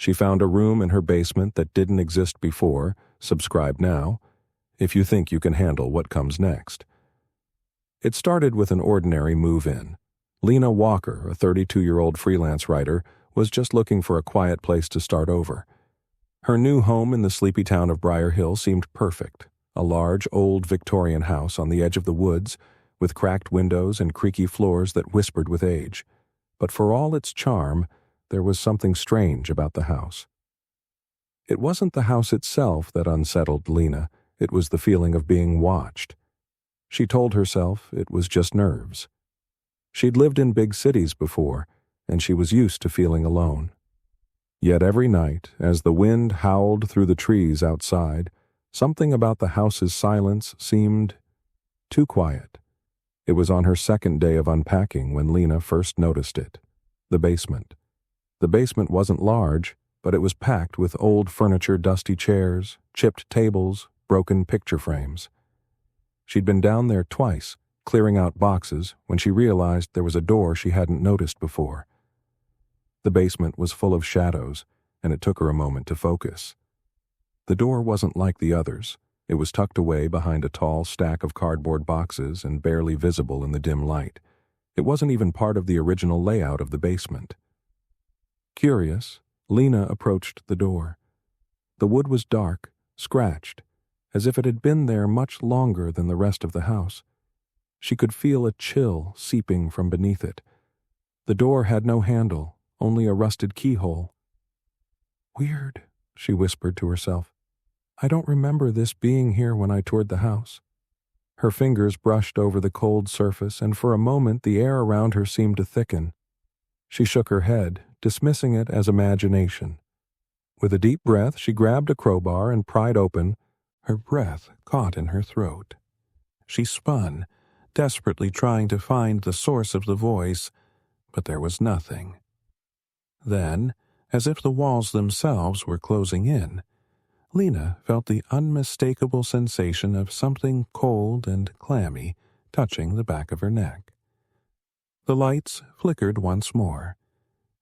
She found a room in her basement that didn't exist before. Subscribe now, if you think you can handle what comes next. It started with an ordinary move-in. Lena Walker, a 32-year-old freelance writer, was just looking for a quiet place to start over. Her new home in the sleepy town of Briar Hill seemed perfect. A large, old Victorian house on the edge of the woods, with cracked windows and creaky floors that whispered with age. But for all its charm, there was something strange about the house. It wasn't the house itself that unsettled Lena, it was the feeling of being watched. She told herself it was just nerves. She'd lived in big cities before, and she was used to feeling alone. Yet every night, as the wind howled through the trees outside, something about the house's silence seemed too quiet. It was on her second day of unpacking when Lena first noticed it. The basement. The basement wasn't large, but it was packed with old furniture, dusty chairs, chipped tables, broken picture frames. She'd been down there twice, clearing out boxes, when she realized there was a door she hadn't noticed before. The basement was full of shadows, and it took her a moment to focus. The door wasn't like the others. It was tucked away behind a tall stack of cardboard boxes and barely visible in the dim light. It wasn't even part of the original layout of the basement. Curious, Lena approached the door. The wood was dark, scratched, as if it had been there much longer than the rest of the house. She could feel a chill seeping from beneath it. The door had no handle, only a rusted keyhole. "Weird," she whispered to herself. "I don't remember this being here when I toured the house." Her fingers brushed over the cold surface, and for a moment the air around her seemed to thicken. She shook her head, dismissing it as imagination. With a deep breath, she grabbed a crowbar and pried open. Her breath caught in her throat. She spun, desperately trying to find the source of the voice, but there was nothing. Then, as if the walls themselves were closing in, Lena felt the unmistakable sensation of something cold and clammy touching the back of her neck. The lights flickered once more,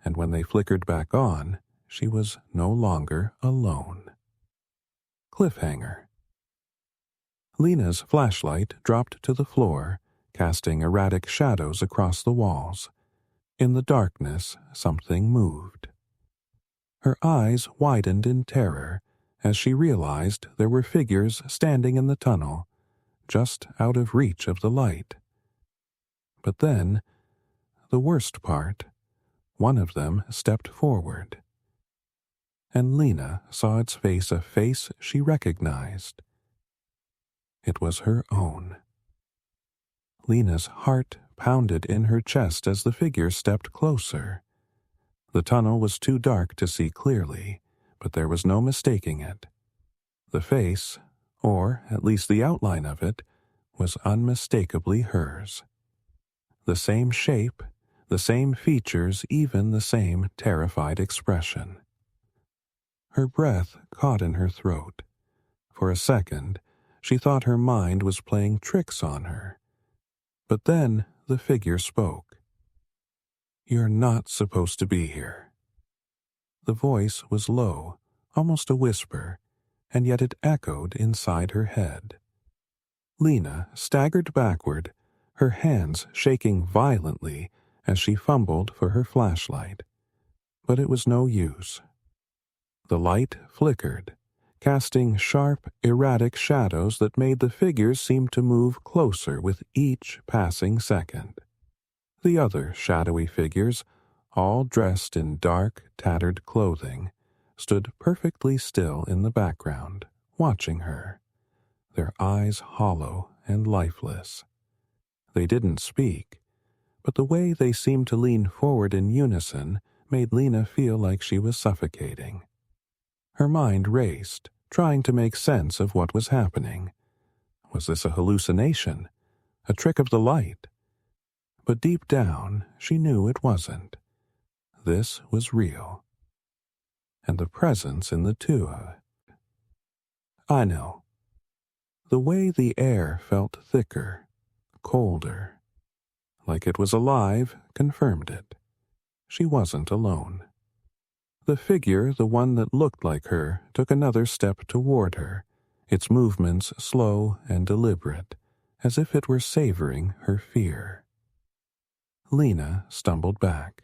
and when they flickered back on, she was no longer alone. Cliffhanger. Lena's flashlight dropped to the floor, casting erratic shadows across the walls. In the darkness, something moved. Her eyes widened in terror as she realized there were figures standing in the tunnel, just out of reach of the light. But then, the worst part, one of them stepped forward, and Lena saw its face, a face she recognized. It was her own. Lena's heart pounded in her chest as the figure stepped closer. The tunnel was too dark to see clearly, but there was no mistaking it. The face, or at least the outline of it, was unmistakably hers. The same shape, the same features, even the same terrified expression. Her breath caught in her throat. For a second, she thought her mind was playing tricks on her. But then the figure spoke. "You're not supposed to be here." The voice was low, almost a whisper, and yet it echoed inside her head. Lena staggered backward, her hands shaking violently as she fumbled for her flashlight. But it was no use. The light flickered, casting sharp, erratic shadows that made the figures seem to move closer with each passing second. The other shadowy figures, all dressed in dark, tattered clothing, stood perfectly still in the background, watching her, their eyes hollow and lifeless. They didn't speak, but the way they seemed to lean forward in unison made Lena feel like she was suffocating. Her mind raced, trying to make sense of what was happening. Was this a hallucination? A trick of the light? But deep down, she knew it wasn't. This was real. And the presence in the two of it. I know. The way the air felt thicker, colder, like it was alive, confirmed it. She wasn't alone. The figure, the one that looked like her, took another step toward her, its movements slow and deliberate, as if it were savoring her fear. Lena stumbled back.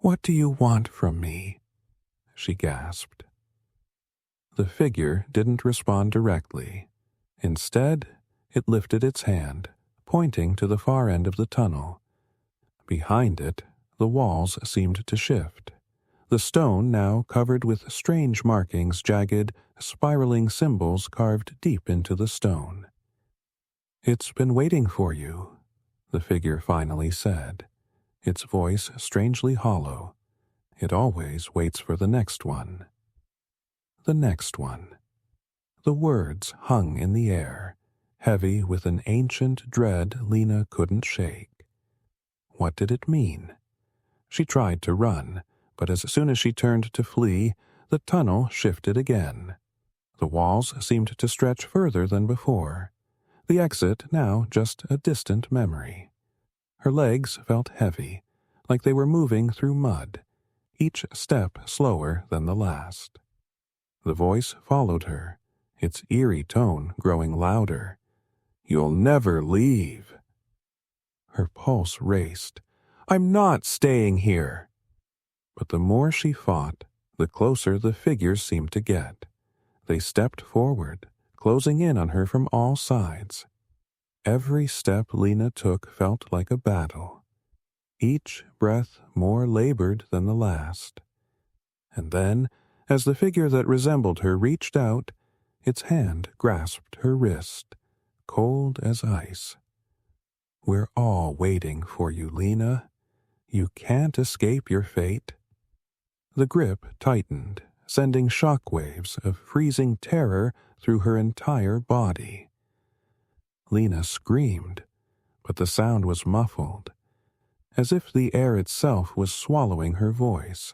"What do you want from me?" she gasped. The figure didn't respond directly. Instead, it lifted its hand, pointing to the far end of the tunnel. Behind it, the walls seemed to shift. The stone now covered with strange markings, jagged, spiraling symbols carved deep into the stone. "It's been waiting for you," the figure finally said, its voice strangely hollow. "It always waits for the next one." The next one. The words hung in the air, heavy with an ancient dread Lena couldn't shake. What did it mean? She tried to run, but as soon as she turned to flee, the tunnel shifted again. The walls seemed to stretch further than before, the exit now just a distant memory. Her legs felt heavy, like they were moving through mud, each step slower than the last. The voice followed her, its eerie tone growing louder. "You'll never leave." Her pulse raced. "I'm not staying here." But the more she fought, the closer the figures seemed to get. They stepped forward, closing in on her from all sides. Every step Lena took felt like a battle, each breath more labored than the last. And then, as the figure that resembled her reached out, its hand grasped her wrist, cold as ice. "We're all waiting for you, Lena. You can't escape your fate." The grip tightened, sending shock waves of freezing terror through her entire body. Lena screamed, but the sound was muffled, as if the air itself was swallowing her voice.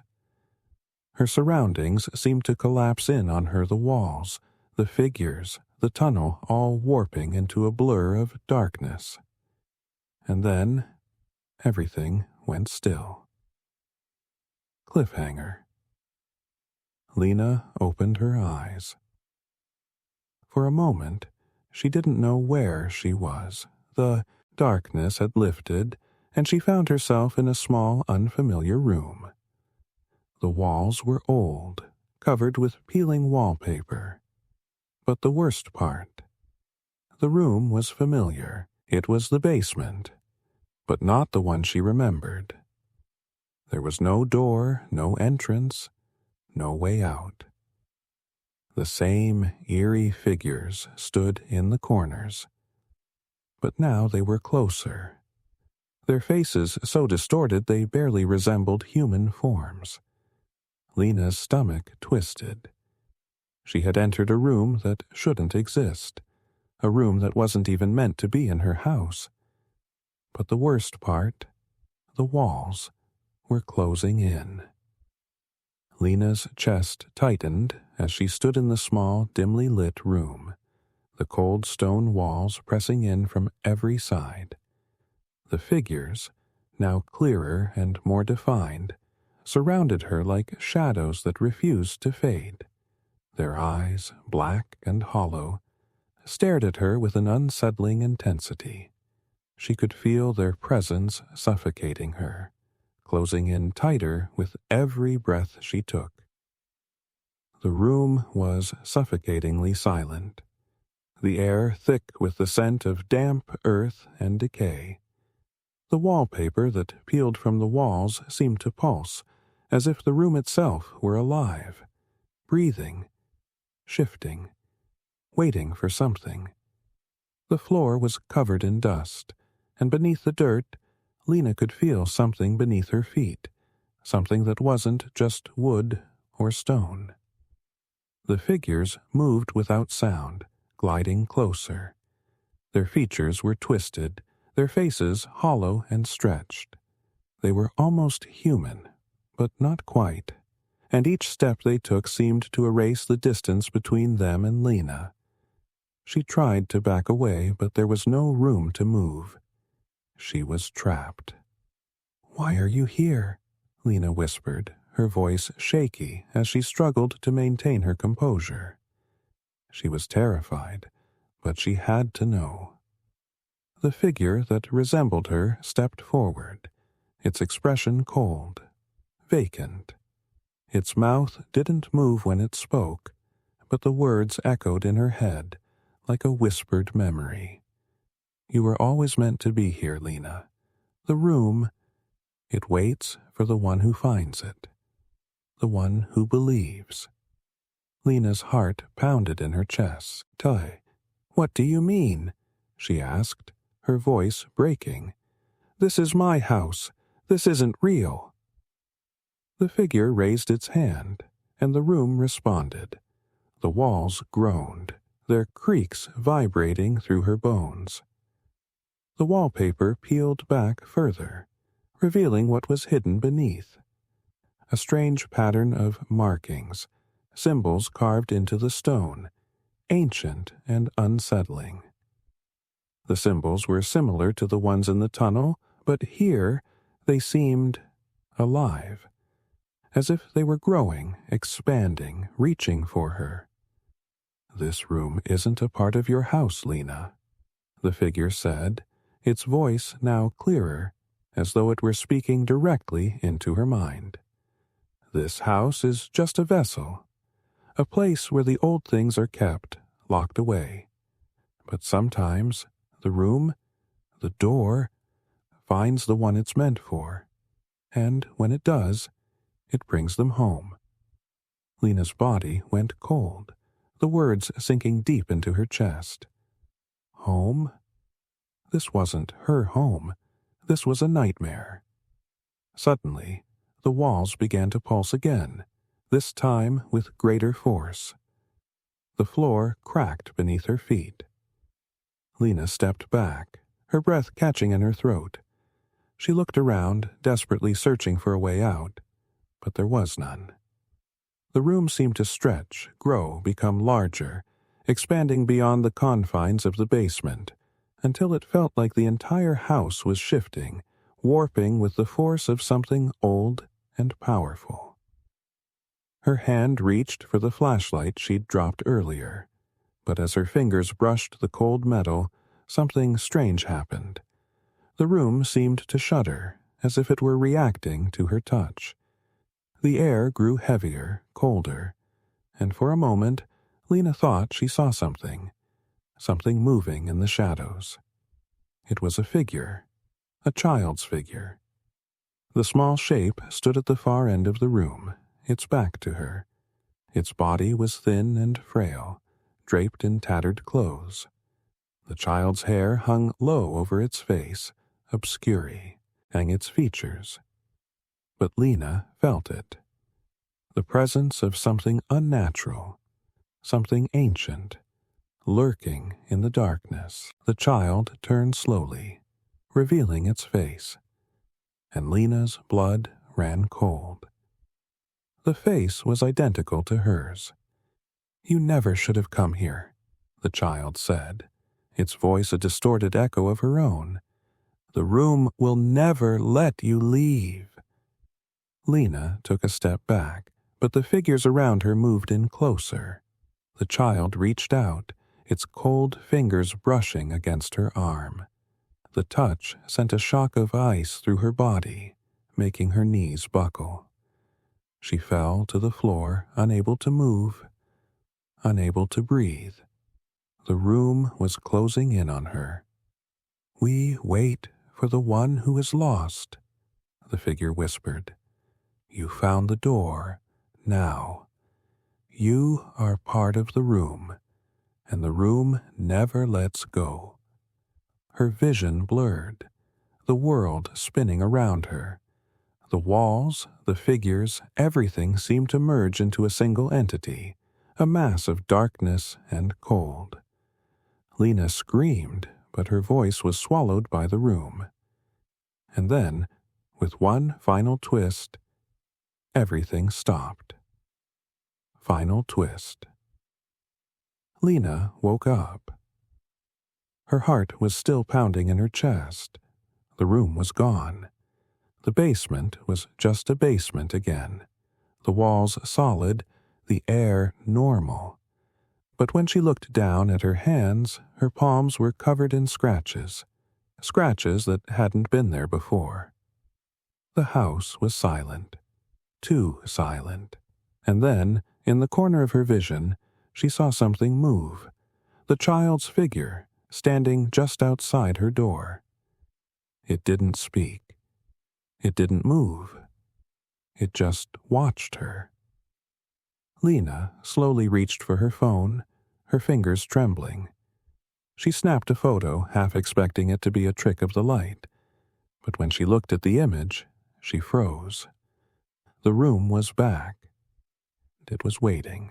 Her surroundings seemed to collapse in on her, the walls, the figures, the tunnel all warping into a blur of darkness. And then everything went still. Cliffhanger. Lena opened her eyes. For a moment, she didn't know where she was. The darkness had lifted, and she found herself in a small, unfamiliar room. The walls were old, covered with peeling wallpaper. But the worst part, the room was familiar. It was the basement, but not the one she remembered. There was no door, no entrance, no way out. The same eerie figures stood in the corners, but now they were closer. Their faces so distorted they barely resembled human forms. Lena's stomach twisted. She had entered a room that shouldn't exist, a room that wasn't even meant to be in her house. But the worst part, the walls, were closing in. Lena's chest tightened as she stood in the small, dimly lit room, the cold stone walls pressing in from every side. The figures, now clearer and more defined, surrounded her like shadows that refused to fade. Their eyes, black and hollow, stared at her with an unsettling intensity. She could feel their presence suffocating her, closing in tighter with every breath she took. The room was suffocatingly silent, the air thick with the scent of damp earth and decay. The wallpaper that peeled from the walls seemed to pulse, as if the room itself were alive, breathing, shifting, waiting for something. The floor was covered in dust, and beneath the dirt, Lena could feel something beneath her feet, something that wasn't just wood or stone. The figures moved without sound, gliding closer. Their features were twisted, their faces hollow and stretched. They were almost human, but not quite, and each step they took seemed to erase the distance between them and Lena. She tried to back away, but there was no room to move. She was trapped. "Why are you here?" Lena whispered, her voice shaky as she struggled to maintain her composure. She was terrified, but she had to know. The figure that resembled her stepped forward, its expression cold, vacant. Its mouth didn't move when it spoke, but the words echoed in her head like a whispered memory. "You were always meant to be here, Lena. The room, it waits for the one who finds it, the one who believes." Lena's heart pounded in her chest. What do you mean?" she asked, her voice breaking. "This is my house. This isn't real." The figure raised its hand, and the room responded. The walls groaned, their creaks vibrating through her bones. The wallpaper peeled back further, revealing what was hidden beneath. A strange pattern of markings, symbols carved into the stone, ancient and unsettling. The symbols were similar to the ones in the tunnel, but here they seemed alive, as if they were growing, expanding, reaching for her. "This room isn't a part of your house, Lena," the figure said, its voice now clearer, as though it were speaking directly into her mind. "This house is just a vessel, a place where the old things are kept, locked away. But sometimes the room, the door, finds the one it's meant for, and when it does, it brings them home." Lena's body went cold, the words sinking deep into her chest. Home? This wasn't her home. This was a nightmare. Suddenly, the walls began to pulse again, this time with greater force. The floor cracked beneath her feet. Lena stepped back, her breath catching in her throat. She looked around, desperately searching for a way out, but there was none. The room seemed to stretch, grow, become larger, expanding beyond the confines of the basement, until it felt like the entire house was shifting, warping with the force of something old and powerful. Her hand reached for the flashlight she'd dropped earlier, but as her fingers brushed the cold metal, something strange happened. The room seemed to shudder, as if it were reacting to her touch. The air grew heavier, colder, and for a moment Lena thought she saw something moving in the shadows. It was a figure, a child's figure. The small shape stood at the far end of the room, its back to her. Its body was thin and frail, draped in tattered clothes. The child's hair hung low over its face, obscuring its features. But Lena felt it. The presence of something unnatural, something ancient, lurking in the darkness. The child turned slowly, revealing its face, and Lena's blood ran cold. The face was identical to hers. "You never should have come here," the child said, its voice a distorted echo of her own. "The room will never let you leave." Lena took a step back, but the figures around her moved in closer. The child reached out, its cold fingers brushing against her arm. The touch sent a shock of ice through her body, making her knees buckle. She fell to the floor, unable to move, unable to breathe. The room was closing in on her. "We wait for the one who is lost," the figure whispered. "You found the door. Now, you are part of the room, and the room never lets go." Her vision blurred, the world spinning around her. The walls, the figures, everything seemed to merge into a single entity, a mass of darkness and cold. Lena screamed, but her voice was swallowed by the room. And then, with one final twist, everything stopped. Final twist. Lena woke up. Her heart was still pounding in her chest. The room was gone. The basement was just a basement again, the walls solid, the air normal. But when she looked down at her hands, her palms were covered in scratches, scratches that hadn't been there before. The house was silent, too silent. And then, in the corner of her vision, she saw something move, the child's figure standing just outside her door. It didn't speak. It didn't move. It just watched her. Lena slowly reached for her phone, her fingers trembling. She snapped a photo, half expecting it to be a trick of the light. But when she looked at the image, she froze. The room was back. It was waiting.